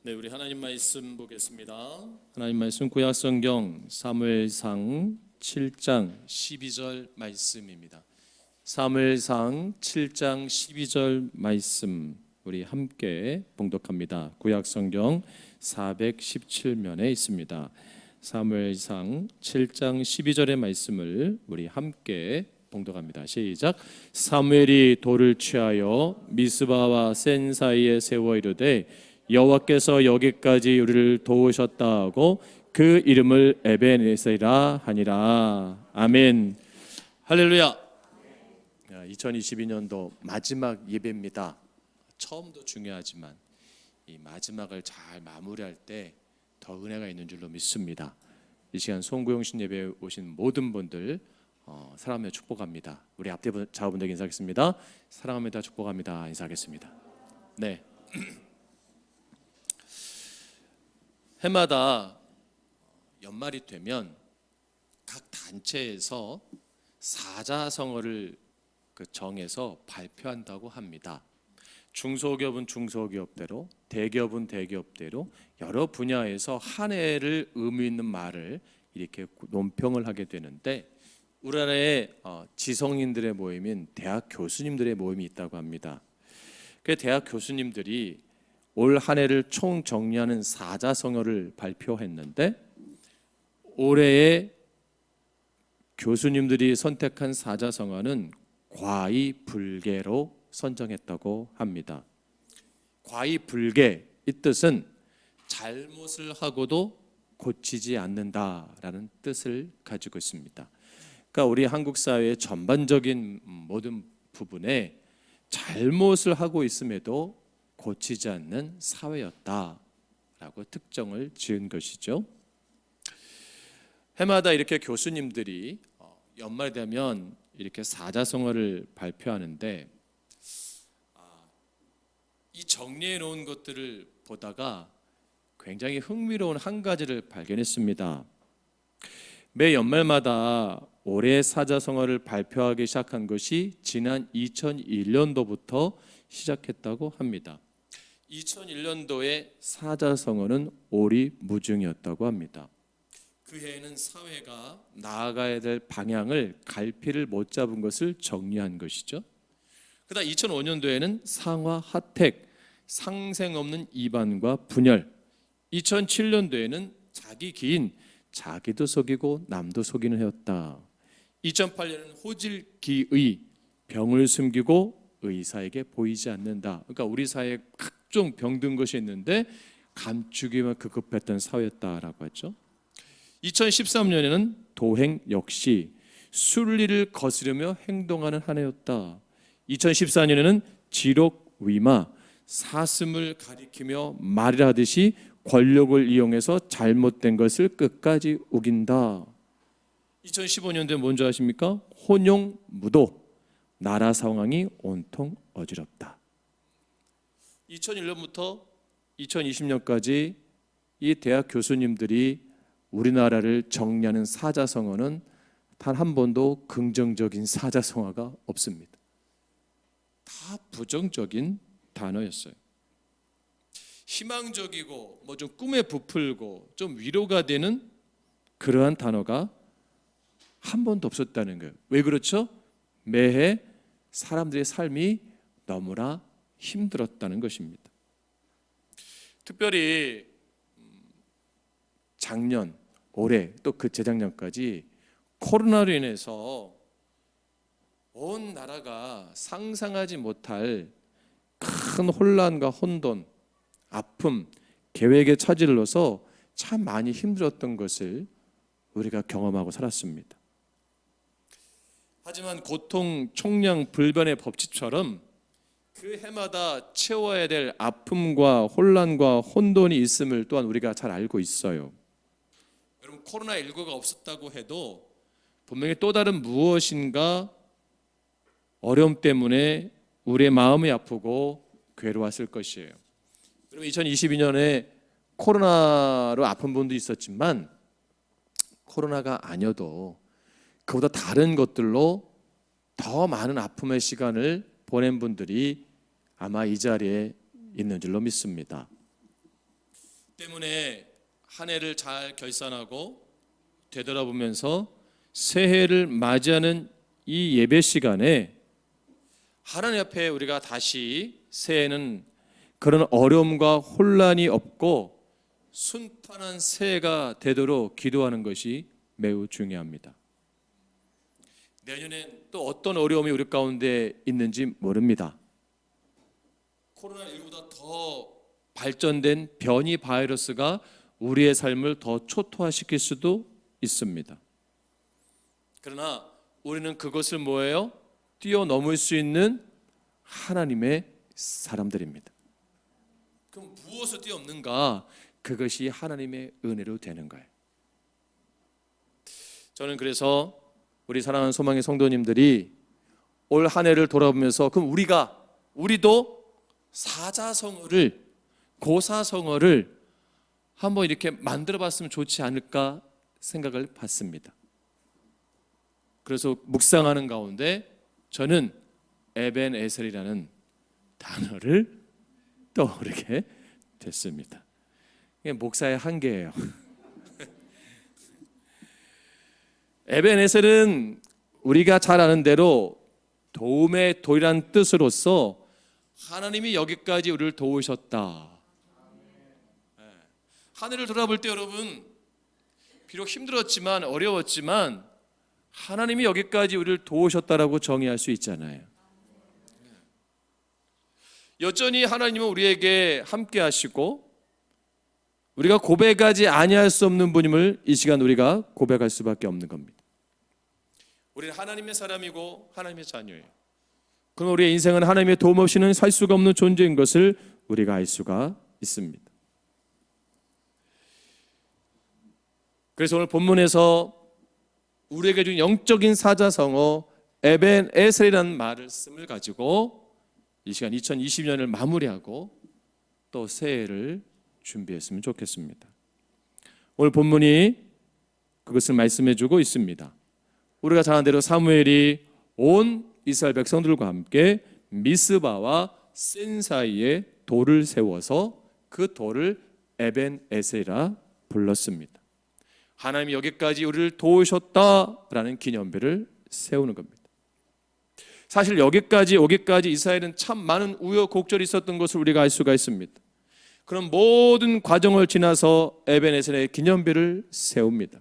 네, 우리 하나님 말씀 보겠습니다. 하나님 말씀 구약성경 사무엘상 7장 12절 말씀입니다. 사무엘상 7장 12절 말씀 우리 함께 봉독합니다. 구약성경 417면에 있습니다. 사무엘상 7장 12절의 말씀을 우리 함께 봉독합니다. 시작. 사무엘이 돌을 취하여 미스바와 센 사이에 세워 이르되 여호와께서 여기까지 우리를 도우셨다 하고 그 이름을 에베네셀이라 하니라. 아멘. 할렐루야. 2022년도 마지막 예배입니다. 처음도 중요하지만 이 마지막을 잘 마무리할 때 더 은혜가 있는 줄로 믿습니다. 이 시간 송구영신 예배에 오신 모든 분들 사랑하며 축복합니다. 우리 앞뒤 자분들에게 인사하겠습니다. 사랑합니다. 축복합니다. 인사하겠습니다. 네. 해마다 연말이 되면 각 단체에서 사자성어를 정해서 발표한다고 합니다. 중소기업은 중소기업대로, 대기업은 대기업대로 여러 분야에서 한 해를 의미 있는 말을 이렇게 논평을 하게 되는데 우리나라에 지성인들의 모임인 대학 교수님들의 모임이 있다고 합니다. 그 대학 교수님들이 올 한 해를 총 정리하는 사자성어를 발표했는데 올해의 교수님들이 선택한 사자성어는 과의불개로 선정했다고 합니다. 과의불개, 이 뜻은 잘못을 하고도 고치지 않는다라는 뜻을 가지고 있습니다. 그러니까 우리 한국 사회의 전반적인 모든 부분에 잘못을 하고 있음에도 고치지 않는 사회였다라고 특정을 지은 것이죠. 해마다 이렇게 교수님들이 연말 되면 이렇게 사자성어를 발표하는데 이 정리해 놓은 것들을 보다가 굉장히 흥미로운 한 가지를 발견했습니다. 매 연말마다 올해 사자성어를 발표하기 시작한 것이 지난 2001년도부터 시작했다고 합니다. 2001년도에 사자성어는 오리무중이었다고 합니다. 그 해에는 사회가 나아가야 될 방향을 갈피를 못 잡은 것을 정리한 것이죠. 그다음 2005년도에는 상하 하택, 상생 없는 이반과 분열. 2007년도에는 자기 기인, 자기도 속이고 남도 속이는 해였다. 2008년에는 호질기의, 병을 숨기고 의사에게 보이지 않는다. 그러니까 우리 사회에 각종 병든 것이 있는데 감추기만 급급했던 사회였다라고 하죠. 2013년에는 도행 역시 순리를 거스르며 행동하는 한 해였다. 2014년에는 지록위마, 사슴을 가리키며 말을 하듯이 권력을 이용해서 잘못된 것을 끝까지 우긴다. 2015년도에 뭔지 아십니까? 혼용무도, 나라 상황이 온통 어지럽다. 2001년부터 2020년까지 이 대학 교수님들이 우리나라를 정리하는 사자성어는 단 한 번도 긍정적인 사자성어가 없습니다. 다 부정적인 단어였어요. 희망적이고 좀 꿈에 부풀고 좀 위로가 되는 그러한 단어가 한 번도 없었다는 거예요. 왜 그렇죠? 매해 사람들의 삶이 너무나 힘들었다는 것입니다. 특별히 작년, 올해 또 그 재작년까지 코로나로 인해서 온 나라가 상상하지 못할 큰 혼란과 혼돈, 아픔, 계획에 차질러서 참 많이 힘들었던 것을 우리가 경험하고 살았습니다. 하지만 고통, 총량, 불변의 법칙처럼 그 해마다 채워야 될 아픔과 혼란과 혼돈이 있음을 또한 우리가 잘 알고 있어요. 여러분, 코로나19가 없었다고 해도 분명히 또 다른 무엇인가 어려움 때문에 우리의 마음이 아프고 괴로웠을 것이에요. 여러분, 2022년에 코로나로 아픈 분도 있었지만 코로나가 아니어도 그보다 다른 것들로 더 많은 아픔의 시간을 보낸 분들이 아마 이 자리에 있는 줄로 믿습니다. 때문에 한 해를 잘 결산하고 되돌아보면서 새해를 맞이하는 이 예배 시간에 하나님 앞에 우리가 다시 새해는 그런 어려움과 혼란이 없고 순탄한 새해가 되도록 기도하는 것이 매우 중요합니다. 내년엔 또 어떤 어려움이 우리 가운데 있는지 모릅니다. 코로나19보다 더 발전된 변이 바이러스가 우리의 삶을 더 초토화시킬 수도 있습니다. 그러나 우리는 그것을 뭐예요? 뛰어넘을 수 있는 하나님의 사람들입니다. 그럼 무엇을 뛰어넘는가? 그것이 하나님의 은혜로 되는 거예요. 저는 그래서 우리 사랑하는 소망의 성도님들이 올 한 해를 돌아보면서 그럼 우리도 사자성어를 고사성어를 한번 이렇게 만들어 봤으면 좋지 않을까 생각을 받습니다. 그래서 묵상하는 가운데 저는 에벤에셀이라는 단어를 떠오르게 됐습니다. 이게 목사의 한계예요. 에벤에셀은 우리가 잘 아는 대로 도움의 도리란 뜻으로서 하나님이 여기까지 우리를 도우셨다. 하늘을 돌아볼 때 여러분 비록 힘들었지만 어려웠지만 하나님이 여기까지 우리를 도우셨다라고 정의할 수 있잖아요. 여전히 하나님은 우리에게 함께 하시고 우리가 고백하지 아니할 수 없는 분임을 이 시간 우리가 고백할 수밖에 없는 겁니다. 우리는 하나님의 사람이고 하나님의 자녀예요. 그럼 우리의 인생은 하나님의 도움 없이는 살 수가 없는 존재인 것을 우리가 알 수가 있습니다. 그래서 오늘 본문에서 우리에게 준 영적인 사자성어 에벤에셀이라는 말을 씀을 가지고 이 시간 2020년을 마무리하고 또 새해를 준비했으면 좋겠습니다. 오늘 본문이 그것을 말씀해 주고 있습니다. 우리가 잘 아는 대로 사무엘이 온 이스라엘 백성들과 함께 미스바와 센 사이에 돌을 세워서 그 돌을 에벤에셀이라 불렀습니다. 하나님이 여기까지 우리를 도우셨다라는 기념비를 세우는 겁니다. 사실 여기까지 오기까지 이스라엘은 참 많은 우여곡절이 있었던 것을 우리가 알 수가 있습니다. 그런 모든 과정을 지나서 에벤에셀의 기념비를 세웁니다.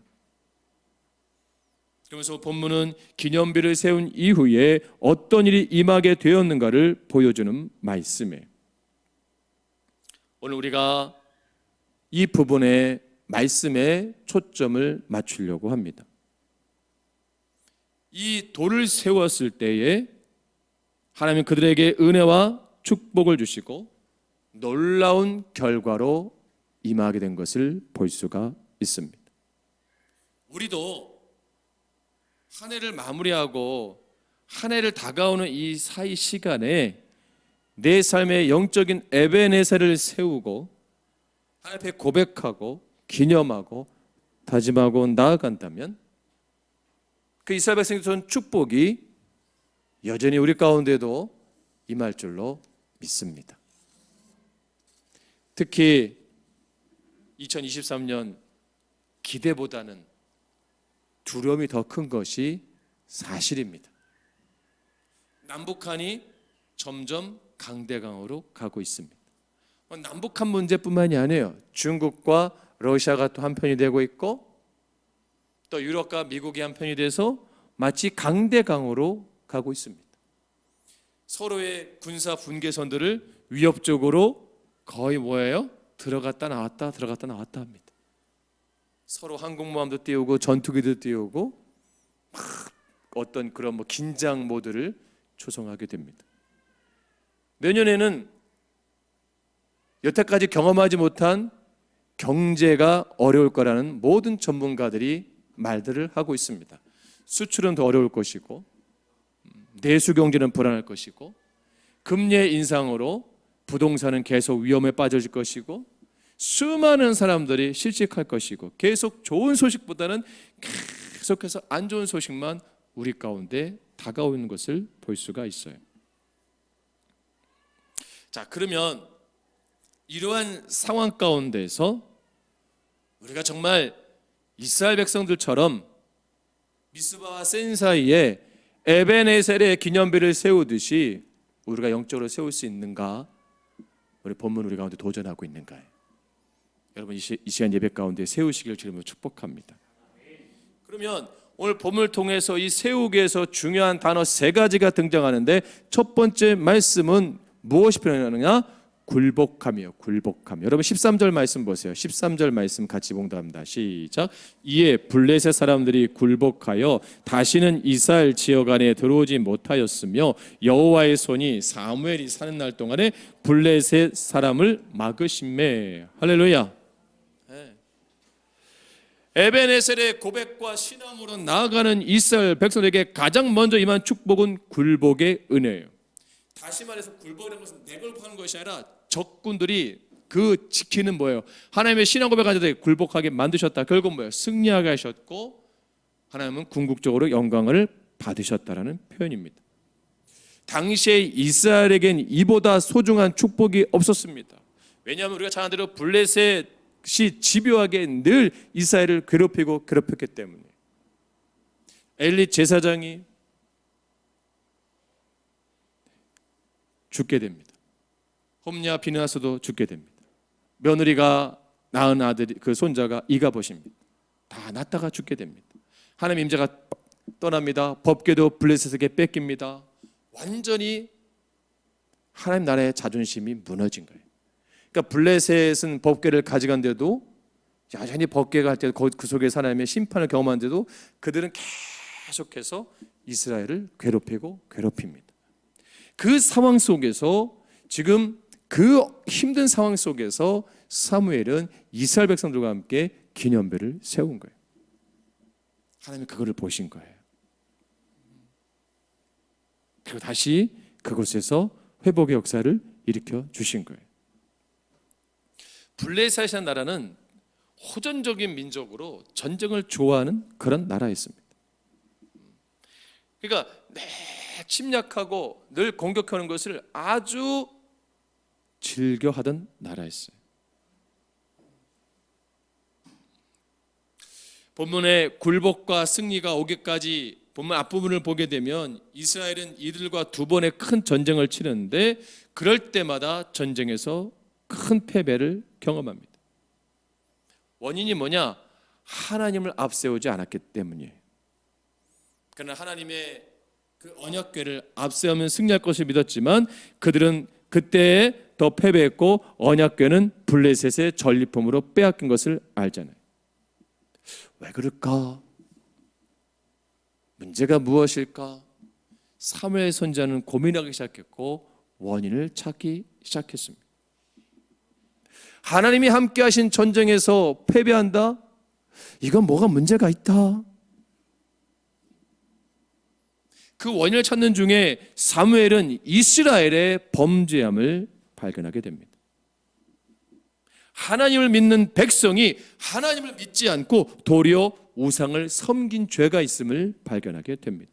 그러면서 본문은 기념비를 세운 이후에 어떤 일이 임하게 되었는가를 보여주는 말씀이에요. 오늘 우리가 이 부분의 말씀에 초점을 맞추려고 합니다. 이 돌을 세웠을 때에 하나님은 그들에게 은혜와 축복을 주시고 놀라운 결과로 임하게 된 것을 볼 수가 있습니다. 우리도 한 해를 마무리하고 한 해를 다가오는 이 사이 시간에 내 삶의 영적인 에벤에셀을 세우고 하나님 앞에 고백하고 기념하고 다짐하고 나아간다면 그 이스라엘 백성에게 준 축복이 여전히 우리 가운데도 임할 줄로 믿습니다. 특히 2023년 기대보다는 두려움이 더 큰 것이 사실입니다. 남북한이 점점 강대강으로 가고 있습니다. 남북한 문제뿐만이 아니에요. 중국과 러시아가 또 한편이 되고 있고 또 유럽과 미국이 한편이 돼서 마치 강대강으로 가고 있습니다. 서로의 군사 분계선들을 위협적으로 거의 뭐예요? 들어갔다 나왔다 들어갔다 나왔다 합니다. 서로 항공모함도 띄우고 전투기도 띄우고 어떤 그런 긴장 모드를 조성하게 됩니다. 내년에는 여태까지 경험하지 못한 경제가 어려울 거라는 모든 전문가들이 말들을 하고 있습니다. 수출은 더 어려울 것이고 내수 경제는 불안할 것이고 금리의 인상으로 부동산은 계속 위험에 빠질 것이고 수많은 사람들이 실직할 것이고 계속 좋은 소식보다는 계속해서 안 좋은 소식만 우리 가운데 다가오는 것을 볼 수가 있어요. 자, 그러면 이러한 상황 가운데서 우리가 정말 이스라엘 백성들처럼 미스바와 센 사이에 에벤에셀의 기념비를 세우듯이 우리가 영적으로 세울 수 있는가? 우리 본문 우리 가운데 도전하고 있는가요? 여러분 이 시간 예배 가운데 세우시길 주님으로 축복합니다. 그러면 오늘 본문을 통해서 이 세우기에서 중요한 단어 세 가지가 등장하는데 첫 번째 말씀은 무엇이 표현하느냐? 굴복함이요. 굴복함. 여러분 13절 말씀 보세요. 13절 말씀 같이 봉독합니다. 시작. 이에 블레셋 사람들이 굴복하여 다시는 이스라엘 지역 안에 들어오지 못하였으며 여호와의 손이 사무엘이 사는 날 동안에 블레셋 사람을 막으심매. 할렐루야. 에벤에셀의 고백과 신앙으로 나아가는 이스라엘 백성에게 가장 먼저 임한 축복은 굴복의 은혜예요. 다시 말해서 굴복이라는 것은 내걸하는 것이 아니라 적군들이 그 지키는 뭐예요? 하나님의 신앙 고백하는 자들이 굴복하게 만드셨다. 결국 뭐예요? 승리하게 하셨고 하나님은 궁극적으로 영광을 받으셨다라는 표현입니다. 당시에 이스라엘에겐 이보다 소중한 축복이 없었습니다. 왜냐하면 우리가 잘 아는 대로 블레셋이 집요하게 늘 이스라엘을 괴롭혔기 때문에 엘리 제사장이 죽게 됩니다. 홈냐 비느하스도 죽게 됩니다. 며느리가 낳은 아들이 그 손자가 이가봇입니다. 다 낳다가 죽게 됩니다. 하나님 임재가 떠납니다. 법궤도 블레셋에게 뺏깁니다. 완전히 하나님 나라의 자존심이 무너진 거예요. 그러니까 블레셋은 법궤를 가져간데도 여전히 법궤가 할 때 그 속에서 하나님의 심판을 경험하는데도 그들은 계속해서 이스라엘을 괴롭힙니다. 그 상황 속에서 지금 그 힘든 상황 속에서 사무엘은 이스라엘 백성들과 함께 기념배를 세운 거예요. 하나님이 그거를 보신 거예요. 그리고 다시 그곳에서 회복의 역사를 일으켜 주신 거예요. 블레셋이라는 나라는 호전적인 민족으로 전쟁을 좋아하는 그런 나라였습니다. 그러니까 침략하고 늘 공격하는 것을 아주 즐겨하던 나라였어요. 본문의 굴복과 승리가 오기까지 본문 앞부분을 보게 되면 이스라엘은 이들과 두 번의 큰 전쟁을 치르는데 그럴 때마다 전쟁에서 큰 패배를 경험합니다. 원인이 뭐냐? 하나님을 앞세우지 않았기 때문이에요. 그러나 하나님의 그 언약궤를 앞세우면 승리할 것을 믿었지만 그들은 그때에 더 패배했고 언약궤는 블레셋의 전리품으로 빼앗긴 것을 알잖아요. 왜 그럴까? 문제가 무엇일까? 사무엘 선지자는 고민하기 시작했고 원인을 찾기 시작했습니다. 하나님이 함께 하신 전쟁에서 패배한다? 이건 뭐가 문제가 있다. 그 원인을 찾는 중에 사무엘은 이스라엘의 범죄함을 발견하게 됩니다. 하나님을 믿는 백성이 하나님을 믿지 않고 도리어 우상을 섬긴 죄가 있음을 발견하게 됩니다.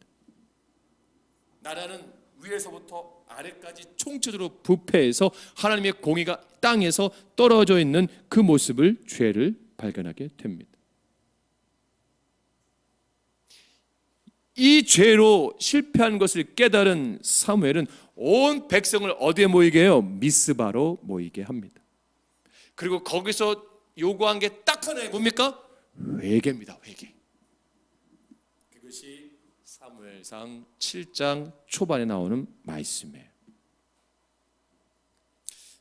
나라는 위에서부터 아래까지 총체적으로 부패해서 하나님의 공의가 땅에서 떨어져 있는 그 모습을 죄를 발견하게 됩니다. 이 죄로 실패한 것을 깨달은 사무엘은 온 백성을 어디에 모이게 해요? 미스바로 모이게 합니다. 그리고 거기서 요구한 게 딱 하나예요. 뭡니까? 회개입니다. 회개. 그것이 사무엘상 7장 초반에 나오는 말씀이에요.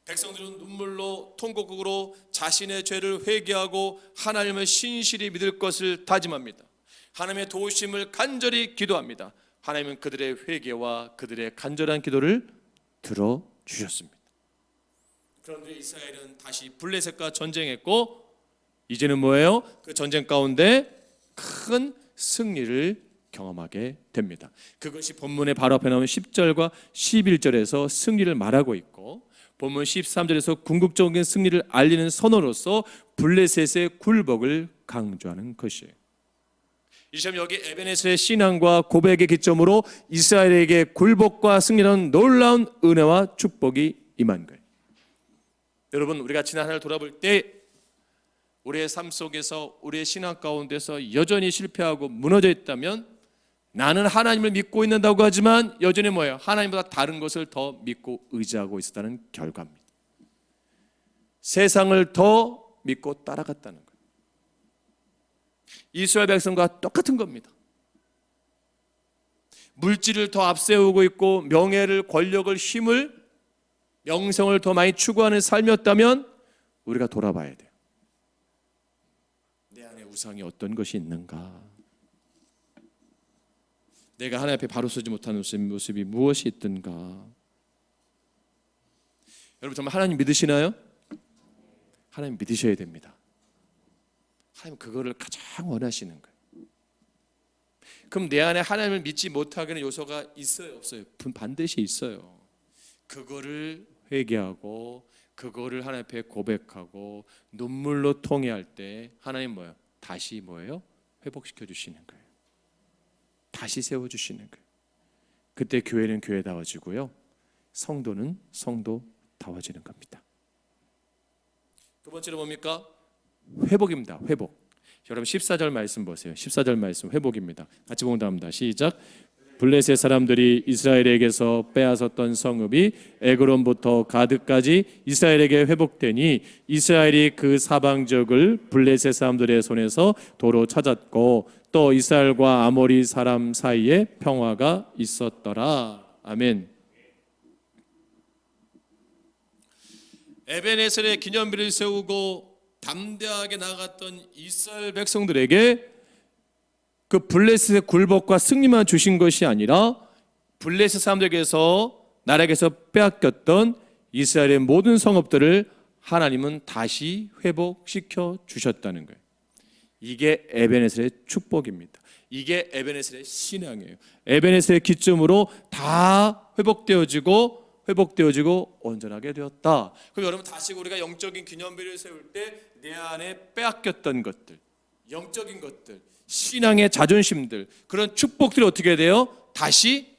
백성들은 눈물로 통곡으로 자신의 죄를 회개하고 하나님을 신실히 믿을 것을 다짐합니다. 하나님의 도우심을 간절히 기도합니다. 하나님은 그들의 회개와 그들의 간절한 기도를 들어주셨습니다. 그런데 이스라엘은 다시 블레셋과 전쟁했고 이제는 뭐예요? 그 전쟁 가운데 큰 승리를 경험하게 됩니다. 그것이 본문의 바로 앞에 나오는 10절과 11절에서 승리를 말하고 있고 본문 13절에서 궁극적인 승리를 알리는 선언으로서 블레셋의 굴복을 강조하는 것이에요. 이 시점 여기 에벤에셀의 신앙과 고백의 기점으로 이스라엘에게 굴복과 승리라는 놀라운 은혜와 축복이 임한 거예요. 여러분, 우리가 지난 한 해를 돌아볼 때 우리의 삶 속에서, 우리의 신앙 가운데서 여전히 실패하고 무너져 있다면, 나는 하나님을 믿고 있는다고 하지만 여전히 뭐예요? 하나님보다 다른 것을 더 믿고 의지하고 있었다는 결과입니다. 세상을 더 믿고 따라갔다는 거예요. 이스라엘 백성과 똑같은 겁니다. 물질을 더 앞세우고 있고 명예를, 권력을, 힘을, 명성을 더 많이 추구하는 삶이었다면 우리가 돌아봐야 돼요. 내 안에 우상이 어떤 것이 있는가? 내가 하나님 앞에 바로 서지 못하는 모습이 무엇이 있든가? 여러분, 정말 하나님 믿으시나요? 하나님 믿으셔야 됩니다. 하나님 그거를 가장 원하시는 거예요. 그럼 내 안에 하나님을 믿지 못하게 하는 요소가 있어요, 없어요? 반드시 있어요. 그거를 회개하고 그거를 하나님 앞에 고백하고 눈물로 통회할 때 하나님 뭐예요? 다시 뭐예요? 회복시켜 주시는 거예요. 다시 세워주시는 거예요. 그때 교회는 교회다워지고요, 성도는 성도다워지는 겁니다. 두 번째로 뭡니까? 회복입니다. 회복. 여러분 14절 말씀 보세요. 14절 말씀 회복입니다. 같이 봉독합니다. 시작. 블레셋 사람들이 이스라엘에게서 빼앗았던 성읍이 에그론부터 가드까지 이스라엘에게 회복되니 이스라엘이 그 사방적을 블레셋 사람들의 손에서 도로 찾았고 또 이스라엘과 아모리 사람 사이에 평화가 있었더라. 아멘. 에벤에셀의 기념비를 세우고 담대하게 나갔던 이스라엘 백성들에게 그 블레셋의 굴복과 승리만 주신 것이 아니라 블레셋 사람들에게서, 나라에게서 빼앗겼던 이스라엘의 모든 성읍들을 하나님은 다시 회복시켜 주셨다는 거예요. 이게 에벤에셀의 축복입니다. 이게 에벤에셀의 신앙이에요. 에벤에셀의 기점으로 다 회복되어지고 온전하게 되었다. 그럼 여러분, 다시 우리가 영적인 기념비를 세울 때 내 안에 빼앗겼던 것들, 영적인 것들, 신앙의 자존심들, 그런 축복들이 어떻게 돼요? 다시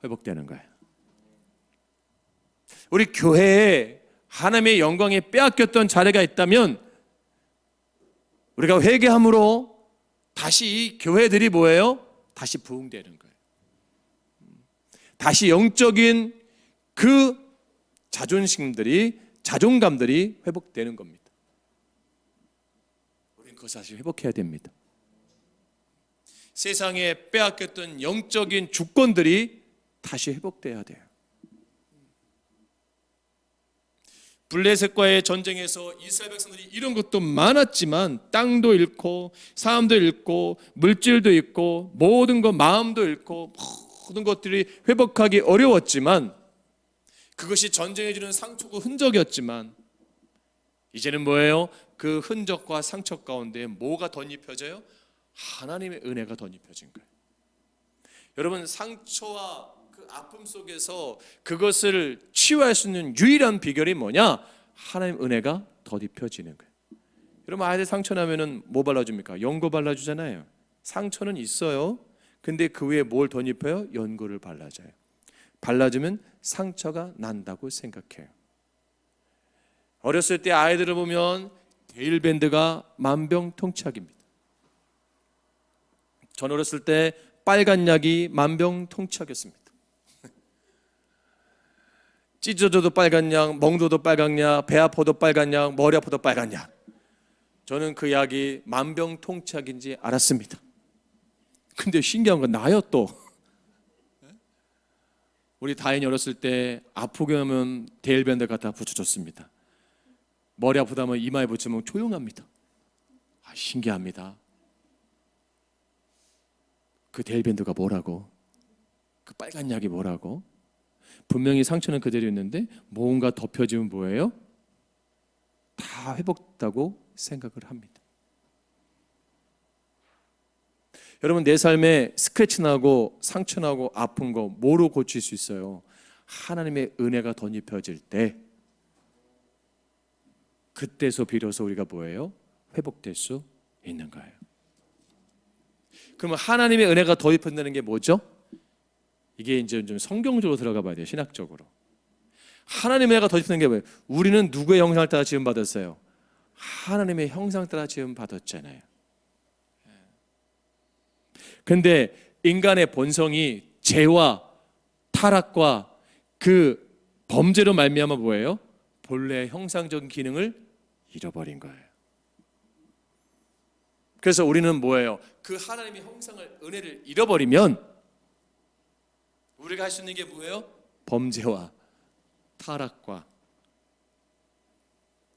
회복되는 거예요. 우리 교회에 하나님의 영광에 빼앗겼던 자리가 있다면 우리가 회개함으로 다시 이 교회들이 뭐예요? 다시 부흥되는 거예요. 다시 영적인 그 자존심들이, 자존감들이 회복되는 겁니다. 우리는 그것을 다시 회복해야 됩니다. 세상에 빼앗겼던 영적인 주권들이 다시 회복돼야 돼요. 블레셋과의 전쟁에서 이스라엘 백성들이 이런 것도 많았지만 땅도 잃고 사람도 잃고 물질도 잃고 모든 것, 마음도 잃고 모든 것들이 회복하기 어려웠지만, 그것이 전쟁에 주는 상처고 흔적이었지만, 이제는 뭐예요? 그 흔적과 상처 가운데 뭐가 덧입혀져요? 하나님의 은혜가 덧입혀진 거예요. 여러분, 상처와 그 아픔 속에서 그것을 치유할 수 있는 유일한 비결이 뭐냐? 하나님 은혜가 덧입혀지는 거예요. 여러분, 아이들 상처 나면은 뭐 발라줍니까? 연고 발라주잖아요. 상처는 있어요. 근데 그 위에 뭘 덧입혀요? 연고를 발라줘요. 발라주면 상처가 난다고 생각해요. 어렸을 때 아이들을 보면 데일밴드가 만병통치약입니다. 전 어렸을 때 빨간 약이 만병통치약이었습니다. 찢어져도 빨간 약, 멍도도 빨간 약, 배 아파도 빨간 약, 머리 아파도 빨간 약. 저는 그 약이 만병통치약인지 알았습니다. 근데 신기한 건 나요 또. 우리 다인이 어렸을 때 아프게 하면 데일밴드 갖다 붙여줬습니다. 머리 아프다면 이마에 붙이면 조용합니다. 신기합니다. 그 데일밴드가 뭐라고? 그 빨간 약이 뭐라고? 분명히 상처는 그대로 있는데 뭔가 덮여지면 뭐예요? 다 회복됐다고 생각을 합니다. 여러분, 내 삶에 스크래치 나고 상처 나고 아픈 거 뭐로 고칠 수 있어요? 하나님의 은혜가 덧입혀질 때, 그때서 비로소 우리가 뭐예요? 회복될 수 있는 거예요. 그러면 하나님의 은혜가 덧입혀진다는 게 뭐죠? 이게 이제 좀 성경적으로 들어가 봐야 돼요. 신학적으로. 하나님의 은혜가 덧입히는 게 뭐예요? 우리는 누구의 형상을 따라 지음 받았어요? 하나님의 형상 따라 지음 받았잖아요. 근데 인간의 본성이 죄와 타락과 그 범죄로 말미암아 뭐예요? 본래의 형상적인 기능을 잃어버린 거예요. 그래서 우리는 뭐예요? 그 하나님의 형상을, 은혜를 잃어버리면 우리가 할 수 있는 게 뭐예요? 범죄와 타락과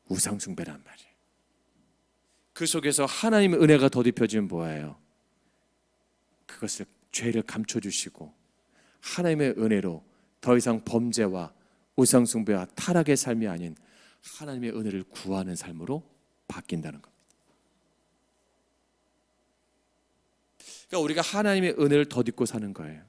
우상숭배란 말이에요. 그 속에서 하나님의 은혜가 덧입혀지면 뭐예요? 그것을, 죄를 감춰주시고 하나님의 은혜로 더 이상 범죄와 우상숭배와 타락의 삶이 아닌 하나님의 은혜를 구하는 삶으로 바뀐다는 겁니다. 그러니까 우리가 하나님의 은혜를 덧입고 사는 거예요.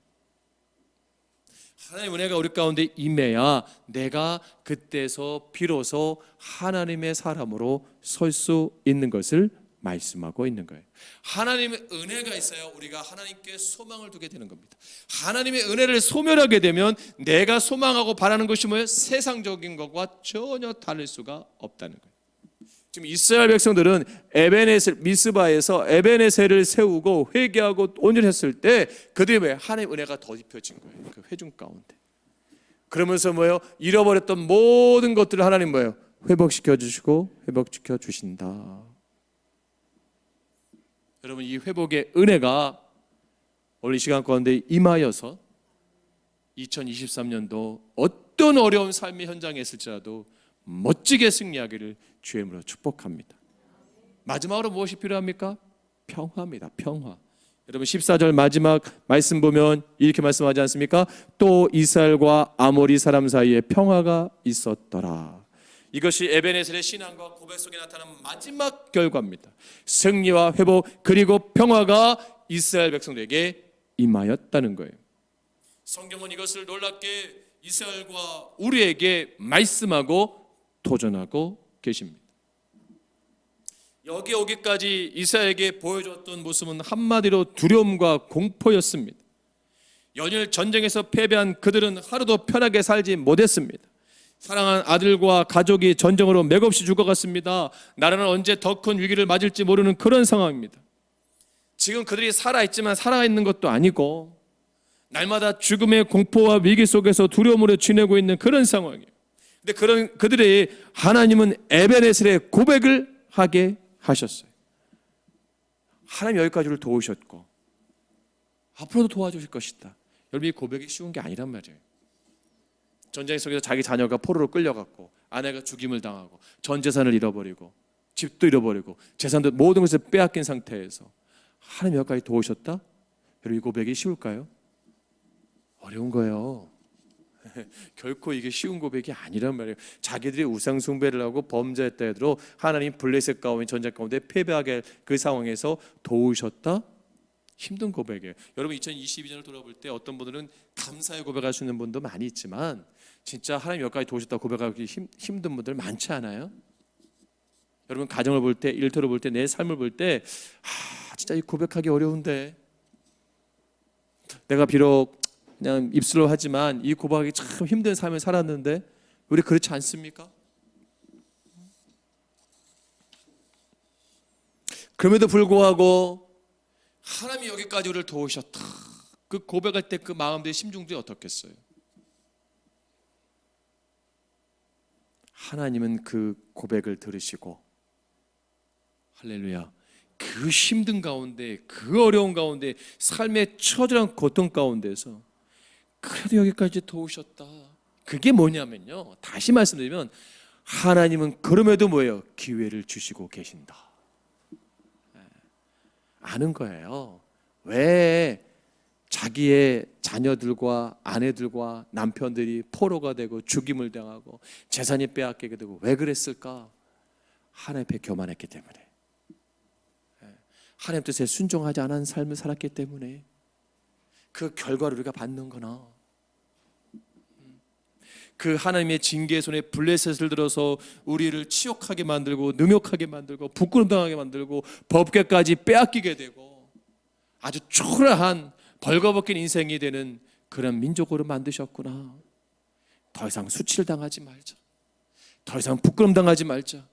하나님의 은혜가 우리 가운데 임해야 내가 그때서 비로소 하나님의 사람으로 설 수 있는 것을 말씀하고 있는 거예요. 하나님의 은혜가 있어야 우리가 하나님께 소망을 두게 되는 겁니다. 하나님의 은혜를 소멸하게 되면 내가 소망하고 바라는 것이 뭐예요? 세상적인 것과 전혀 다를 수가 없다는 거예요. 지금 이스라엘 백성들은 에베네셀, 미스바에서 에베네셀을 세우고 회개하고 온전했을 때 그들이 왜 하나님의 은혜가 덧입혀진 거예요. 그 회중 가운데. 그러면서 뭐예요? 잃어버렸던 모든 것들을 하나님 뭐예요? 회복시켜 주시고 회복시켜 주신다. 여러분, 이 회복의 은혜가 오늘 이 시간 가운데 임하여서 2023년도 어떤 어려운 삶의 현장에 있을지라도 멋지게 승리하기를 주의 이름으로 축복합니다. 마지막으로 무엇이 필요합니까? 평화입니다. 평화. 여러분 14절 마지막 말씀 보면 이렇게 말씀하지 않습니까? 또 이스라엘과 아모리 사람 사이에 평화가 있었더라. 이것이 에베네셀의 신앙과 고백 속에 나타난 마지막 결과입니다. 승리와 회복 그리고 평화가 이스라엘 백성들에게 임하였다는 거예요. 성경은 이것을 놀랍게 이스라엘과 우리에게 말씀하고 도전하고 계십니다. 여기 오기까지 이스라엘에게 보여줬던 모습은 한마디로 두려움과 공포였습니다. 연일 전쟁에서 패배한 그들은 하루도 편하게 살지 못했습니다. 사랑한 아들과 가족이 전쟁으로 맥없이 죽어갔습니다. 나라는 언제 더 큰 위기를 맞을지 모르는 그런 상황입니다. 지금 그들이 살아있지만 살아있는 것도 아니고 날마다 죽음의 공포와 위기 속에서 두려움으로 지내고 있는 그런 상황이에요. 근데 그들이 하나님은 에베네셀의 고백을 하게 하셨어요. 하나님 여기까지 우리를 도우셨고 앞으로도 도와주실 것이다. 여러분, 이 고백이 쉬운 게 아니란 말이에요. 전쟁 속에서 자기 자녀가 포로로 끌려갔고 아내가 죽임을 당하고 전 재산을 잃어버리고 집도 잃어버리고 재산도 모든 것을 빼앗긴 상태에서 하나님 여기까지 도우셨다? 여러분, 이 고백이 쉬울까요? 어려운 거예요. 결코 이게 쉬운 고백이 아니란 말이에요. 자기들이 우상 숭배를 하고 범죄했다 해도 하나님 블레셋 가운데 전쟁 가운데 패배하게 그 상황에서 도우셨다? 힘든 고백이에요. 여러분 2022년을 돌아볼 때 어떤 분들은 감사의 고백할 수 있는 분도 많이 있지만 진짜 하나님 여기까지 도우셨다 고백하기 힘든 분들 많지 않아요? 여러분 가정을 볼 때, 일터를 볼 때, 내 삶을 볼 때 진짜 이 고백하기 어려운데 내가 비록 그냥 입술로 하지만 이 고백하기 참 힘든 삶을 살았는데 우리 그렇지 않습니까? 그럼에도 불구하고 하나님이 여기까지 우리를 도우셨다. 그 고백할 때 그 마음들의 심중들이 어떻겠어요? 하나님은 그 고백을 들으시고 할렐루야, 그 힘든 가운데, 그 어려운 가운데, 삶의 처절한 고통 가운데서 그래도 여기까지 도우셨다. 그게 뭐냐면요, 다시 말씀드리면 하나님은 그럼에도 뭐예요? 기회를 주시고 계신다. 아는 거예요. 왜 자기의 자녀들과 아내들과 남편들이 포로가 되고 죽임을 당하고 재산이 빼앗기게 되고 왜 그랬을까? 하나님 앞에 교만했기 때문에, 하나님 뜻에 순종하지 않은 삶을 살았기 때문에 그 결과를 우리가 받는 거나, 그 하나님의 징계의 손에 블레셋을 들어서 우리를 치욕하게 만들고 능욕하게 만들고 부끄러움당하게 만들고 법궤까지 빼앗기게 되고 아주 초라한 벌거벗긴 인생이 되는 그런 민족으로 만드셨구나. 더 이상 수치를 당하지 말자. 더 이상 부끄럼 당하지 말자.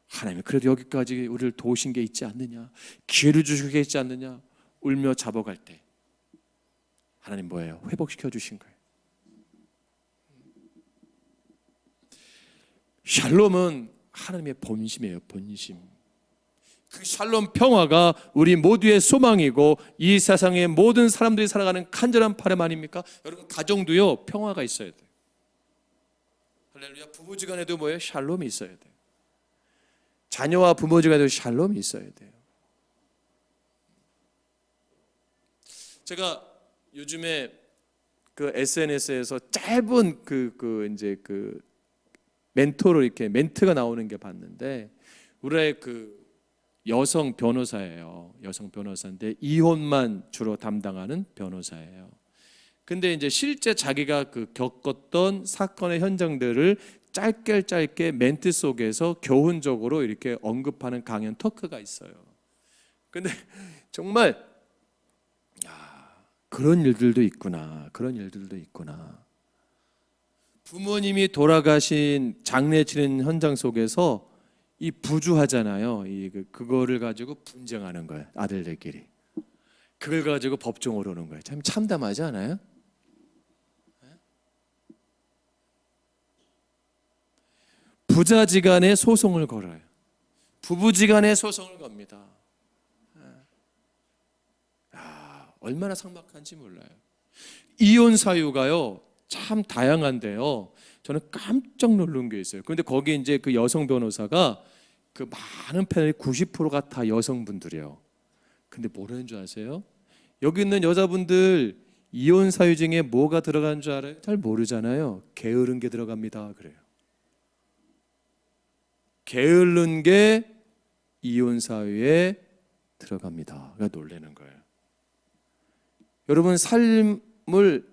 하나님이 그래도 여기까지 우리를 도우신 게 있지 않느냐, 기회를 주신 게 있지 않느냐 울며 잡아갈 때 하나님 뭐예요? 회복시켜 주신 거예요. 샬롬은 하나님의 본심이에요. 본심. 그 샬롬 평화가 우리 모두의 소망이고 이 세상의 모든 사람들이 살아가는 간절한 바람 아닙니까? 여러분 가정도요 평화가 있어야 돼요. 할렐루야. 부부지간에도 뭐예요? 샬롬이 있어야 돼요. 자녀와 부모지간에도 샬롬이 있어야 돼요. 제가 요즘에 그 SNS에서 짧은 이제 멘토로 이렇게 멘트가 나오는 게 봤는데 우리의 그 여성 변호사예요. 여성 변호사인데 이혼만 주로 담당하는 변호사예요. 근데 이제 실제 자기가 겪었던 사건의 현장들을 짧게 멘트 속에서 교훈적으로 이렇게 언급하는 강연 토크가 있어요. 근데 정말 그런 일들도 있구나. 그런 일들도 있구나. 부모님이 돌아가신 장례 치는 현장 속에서 이 부주하잖아요. 그거를 가지고 분쟁하는 거예요. 아들들끼리. 그걸 가지고 법정으로 오는 거예요. 참 참담하지 않아요? 부자지간에 소송을 걸어요. 부부지간에 소송을 겁니다. 얼마나 삭막한지 몰라요. 이혼 사유가요 참 다양한데요. 저는 깜짝 놀란 게 있어요. 그런데 거기 이제 그 여성 변호사가 그 많은 패널이 90%가 다 여성분들이에요. 근데 뭐라는 줄 아세요? 여기 있는 여자분들 이혼 사유 중에 뭐가 들어가는 줄 알아요? 잘 모르잖아요. 게으른 게 들어갑니다. 그래요. 게으른 게 이혼 사유에 들어갑니다. 그러니까 놀라는 거예요. 여러분 삶을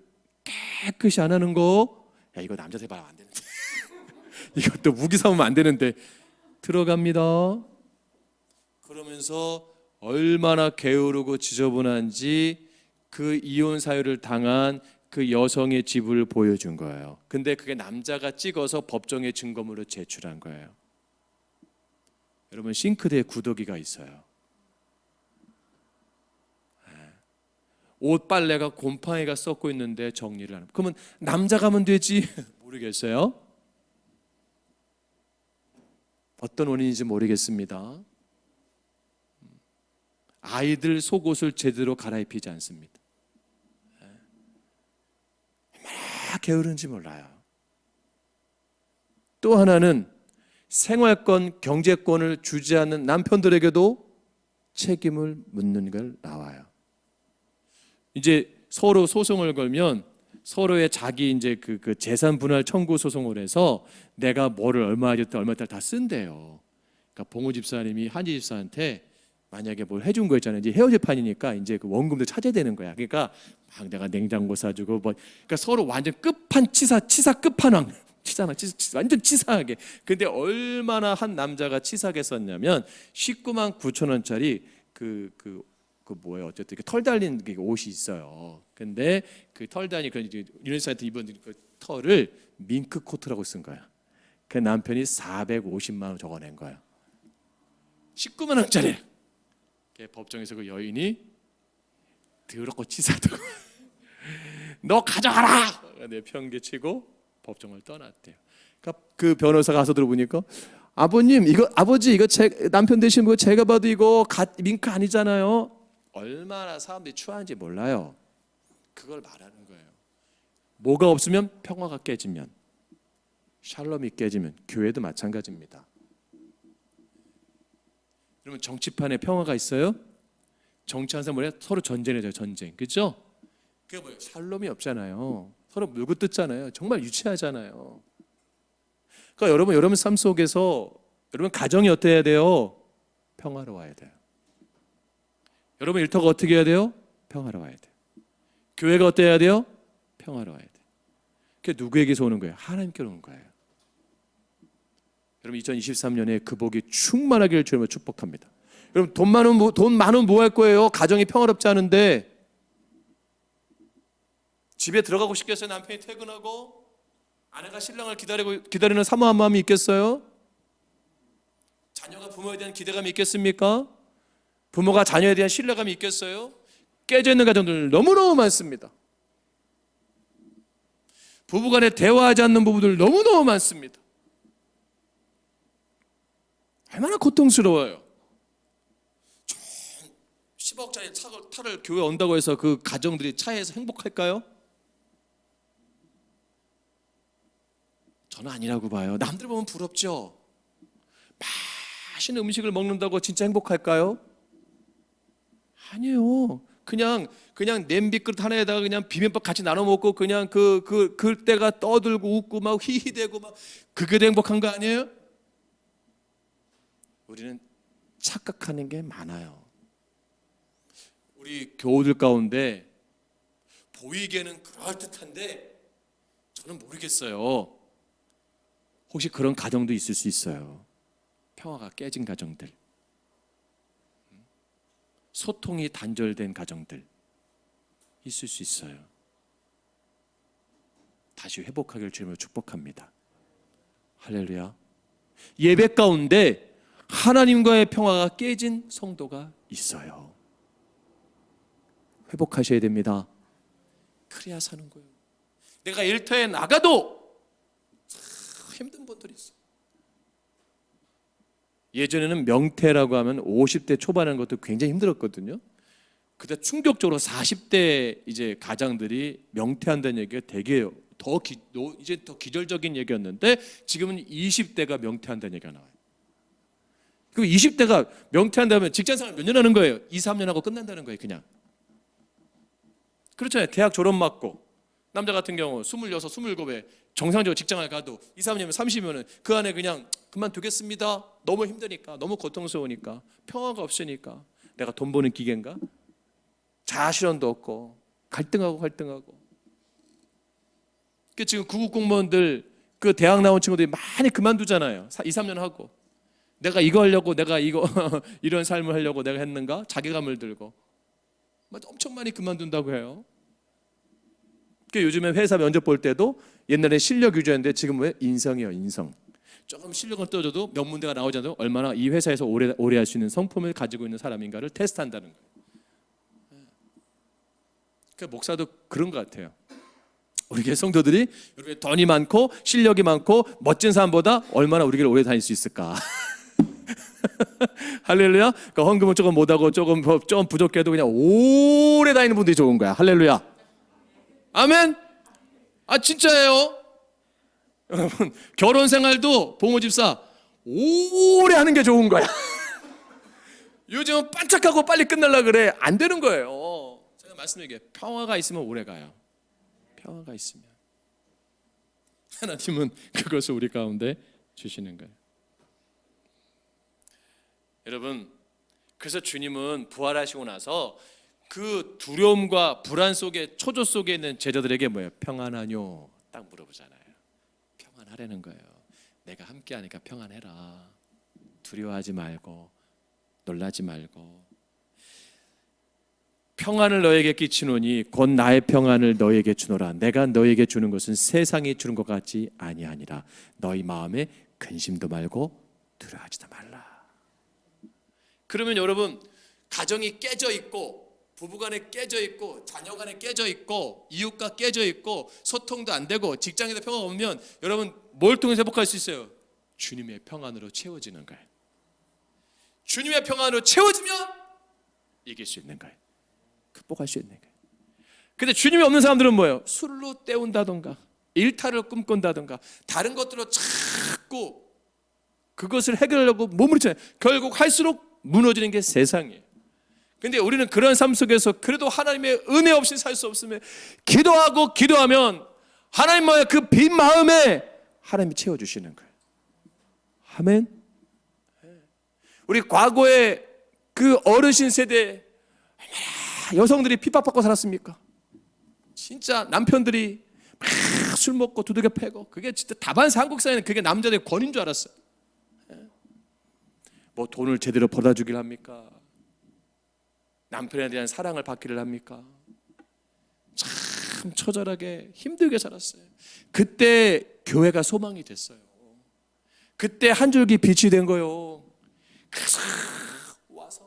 깨끗이 안 하는 거, 야 이거 남자 해봐야 안 되는데 이것도 무기 삼으면 안 되는데 들어갑니다. 그러면서 얼마나 게으르고 지저분한지 그 이혼 사유를 당한 그 여성의 집을 보여준 거예요. 근데 그게 남자가 찍어서 법정에 증거물로 제출한 거예요. 여러분 싱크대에 구더기가 있어요. 옷 빨래가 곰팡이가 썩고 있는데 정리를 안 하면 그러면 남자가 하면 되지 모르겠어요. 어떤 원인인지 모르겠습니다. 아이들 속옷을 제대로 갈아입히지 않습니다. 얼마나 게으른지 몰라요. 또 하나는 생활권, 경제권을 주지 않는 남편들에게도 책임을 묻는 걸 나와요. 이제 서로 소송을 걸면 서로의 자기 이제 그 재산 분할 청구 소송을 해서 내가 뭐를 얼마 줬다 얼마 다 쓴대요. 그러니까 봉우 집사님이 한지 집사한테 만약에 뭘 해준 거 있잖아요. 이제 헤어질 판이니까 이제 그 원금도 찾아야 되는 거야. 그러니까 막 내가 냉장고 사주고 뭐 그러니까 서로 완전 끝판 치사 끝판왕. 완전 치사하게. 근데 얼마나 한 남자가 치사하게 썼냐면 19만 9천 원짜리 그 뭐예요? 어쨌든 털 달린 옷이 있어요. 근데 그 털 달린 그 유니세한테 입은 그 털을 밍크 코트라고 쓴 거야. 그 남편이 450만 원 적어낸 거야. 19만 원짜리. 법정에서 그 여인이 더럽고 치사하다고 너 가져가라. 내 편개치고 법정을 떠났대요. 그러니까 그 변호사가 가서 들어보니까 아버님 아버지 이거 제 남편 되시는 거 제가 봐도 이거 밍크 아니잖아요. 얼마나 사람들이 추한지 몰라요. 그걸 말하는 거예요. 뭐가 없으면 평화가 깨지면, 샬롬이 깨지면 교회도 마찬가지입니다. 여러분 정치판에 평화가 있어요? 정치하는 사람 뭐래요? 서로 전쟁이죠. 전쟁. 그렇죠? 그게 뭐예요? 샬롬이 없잖아요. 서로 물고 뜯잖아요. 정말 유치하잖아요. 그러니까 여러분 삶 속에서 여러분 가정이 어때야 돼요? 평화로워야 돼요. 여러분 일터가 어떻게 해야 돼요? 평화로워야 돼요. 교회가 어때야 돼요? 평화로워야 돼요. 그게 누구에게서 오는 거예요? 하나님께로 오는 거예요. 여러분 2023년에 그 복이 충만하기를 주님으로 축복합니다. 여러분 돈 많으면 뭐 할 거예요? 가정이 평화롭지 않은데. 집에 들어가고 싶겠어요? 남편이 퇴근하고 아내가 신랑을 기다리는 사모한 마음이 있겠어요? 자녀가 부모에 대한 기대감이 있겠습니까? 부모가 자녀에 대한 신뢰감이 있겠어요? 깨져 있는 가정들 너무너무 많습니다. 부부간에 대화하지 않는 부부들 너무너무 많습니다. 얼마나 고통스러워요. 10억짜리 차를 교회 온다고 해서 그 가정들이 차에서 행복할까요? 저는 아니라고 봐요. 남들 보면 부럽죠. 맛있는 음식을 먹는다고 진짜 행복할까요? 아니에요. 그냥 냄비 그릇 하나에다가 그냥 비빔밥 같이 나눠 먹고 그냥 그때가 떠들고 웃고 막 히히대고 막 그게 행복한 거 아니에요? 우리는 착각하는 게 많아요. 우리 교우들 가운데 보이기에는 그럴듯한데 저는 모르겠어요. 혹시 그런 가정도 있을 수 있어요. 평화가 깨진 가정들, 소통이 단절된 가정들 있을 수 있어요. 다시 회복하기를 주님으로 축복합니다. 할렐루야. 예배 가운데 하나님과의 평화가 깨진 성도가 있어요. 회복하셔야 됩니다. 그래야 사는 거예요. 내가 일터에 나가도 힘든 분들이 있어요. 예전에는 명태라고 하면 50대 초반에 하는 것도 굉장히 힘들었거든요. 그때 충격적으로 40대 이제 가장들이 명태한다는 얘기가 되게 이제 더 기절적인 얘기였는데 지금은 20대가 명태한다는 얘기가 나와요. 그 20대가 명태한다면 직장생활 몇 년 하는 거예요? 2, 3년 하고 끝난다는 거예요, 그냥. 그렇잖아요. 대학 졸업 맞고 남자 같은 경우 26, 27에 정상적으로 직장을 가도 2, 3년이면 30이면 그 안에 그냥 그만두겠습니다. 너무 힘드니까, 너무 고통스러우니까, 평화가 없으니까. 내가 돈 버는 기계인가? 자아실현도 없고 갈등하고. 그 지금 구급 공무원들 그 대학 나온 친구들이 많이 그만두잖아요. 2, 3년 하고. 내가 이거 하려고 내가 이거 이런 삶을 하려고 내가 했는가? 자괴감을 들고 엄청 많이 그만둔다고 해요. 그 요즘에 회사 면접 볼 때도 옛날에 실력 위주였는데 지금 왜 인성이에요, 인성. 조금 실력을 떠줘도 명문대가 나오잖아요. 얼마나 이 회사에서 오래 할 수 있는 성품을 가지고 있는 사람인가를 테스트한다는 거예요. 그 목사도 그런 것 같아요. 우리 교회 성도들이 여러분 돈이 많고 실력이 많고 멋진 사람보다 얼마나 우리 교회를 오래 다닐 수 있을까? 할렐루야. 그러니까 헌금은 조금 못하고 조금 부족해도 그냥 오래 다니는 분들이 좋은 거야. 할렐루야. 아멘. 아 진짜예요. 여러분 결혼 생활도 봉호 집사 오래 하는 게 좋은 거야. 요즘은 반짝하고 빨리 끝날라 그래. 안 되는 거예요. 제가 말씀드릴게요. 평화가 있으면 오래 가요. 평화가 있으면 하나님은 그것을 우리 가운데 주시는 거예요. 여러분 그래서 주님은 부활하시고 나서 그 두려움과 불안 속에 초조 속에 있는 제자들에게 뭐예요? 평안하뇨? 딱 물어보잖아요. 평안하라는 거예요. 내가 함께하니까 평안해라. 두려워하지 말고 놀라지 말고 평안을 너에게 끼치노니 곧 나의 평안을 너에게 주노라. 내가 너에게 주는 것은 세상이 주는 것 같지 아니하니라. 너희 마음에 근심도 말고 두려워하지도 말라. 그러면 여러분 가정이 깨져 있고 부부간에 깨져 있고 자녀간에 깨져 있고 이웃과 깨져 있고 소통도 안 되고 직장에서 평화가 없으면 여러분 뭘 통해서 회복할 수 있어요? 주님의 평안으로 채워지는 거예요. 주님의 평안으로 채워지면 이길 수 있는 거예요. 극복할 수 있는 거예요. 근데 주님이 없는 사람들은 뭐예요? 술로 때운다던가 일탈을 꿈꾼다던가 다른 것들로 자꾸 그것을 해결하려고 몸부림치잖아요. 결국 할수록 무너지는 게 세상이에요. 근데 우리는 그런 삶 속에서 그래도 하나님의 은혜 없이 살 수 없으면 기도하면 하나님의 그 빈 마음에 하나님이 채워주시는 거예요. 아멘. 우리 과거에 그 어르신 세대 얼마나 여성들이 핍박받고 살았습니까? 진짜 남편들이 막 술 먹고 두들겨 패고 그게 진짜 다반사 한국 사회는 그게 남자들의 권위인 줄 알았어요. 뭐 돈을 제대로 벌어 주길 합니까? 남편에 대한 사랑을 받기를 합니까? 참 참 처절하게 힘들게 살았어요. 그때 교회가 소망이 됐어요. 그때 한 줄기 빛이 된 거요. 그래서 와서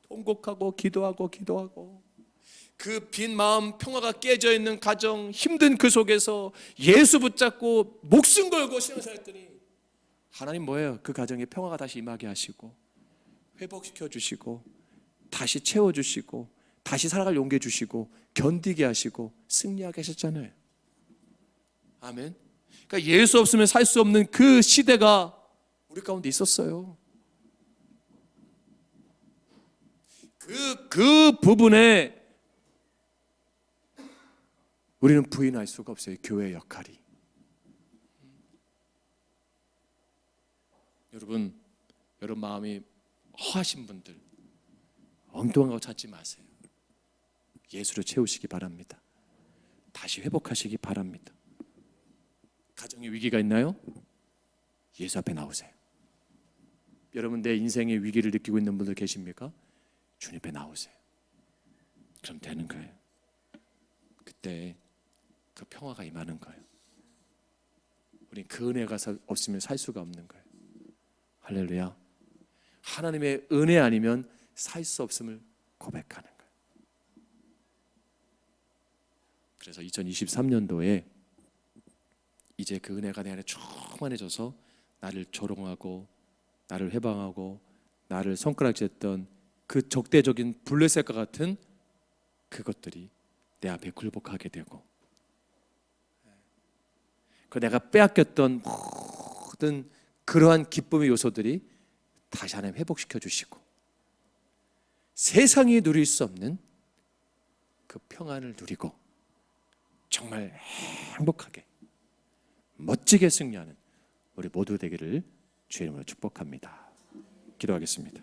통곡하고 기도하고 그 빈 마음 평화가 깨져 있는 가정, 힘든 그 속에서 예수 붙잡고 목숨 걸고 신앙생활했더니 하나님 뭐예요? 그 가정에 평화가 다시 임하게 하시고 회복시켜 주시고 다시 채워 주시고 다시 살아갈 용기 주시고 견디게 하시고 승리하게 하셨잖아요. 아멘. 그러니까 예수 없으면 살 수 없는 그 시대가 우리 가운데 있었어요. 그 부분에 우리는 부인할 수가 없어요. 교회의 역할이. 여러분 마음이 허하신 분들 엉뚱한 거 찾지 마세요. 예수로 채우시기 바랍니다. 다시 회복하시기 바랍니다. 가정에 위기가 있나요? 예수 앞에 나오세요. 여러분 내 인생의 위기를 느끼고 있는 분들 계십니까? 주님 앞에 나오세요. 그럼 되는 거예요. 그때 그 평화가 임하는 거예요. 우린 그 은혜가 없으면 살 수가 없는 거예요. 할렐루야. 하나님의 은혜 아니면 살 수 없음을 고백하는 거예요. 그래서 2023년도에 이제 그 은혜가 내 안에 충만해져서 나를 조롱하고 나를 해방하고 나를 손가락질했던 그 적대적인 블레셋과 같은 그것들이 내 앞에 굴복하게 되고 그 내가 빼앗겼던 모든 그러한 기쁨의 요소들이 다시 하나님 회복시켜 주시고 세상이 누릴 수 없는 그 평안을 누리고 정말 행복하게 멋지게 승리하는 우리 모두 되기를 주의 이름으로 축복합니다. 기도하겠습니다.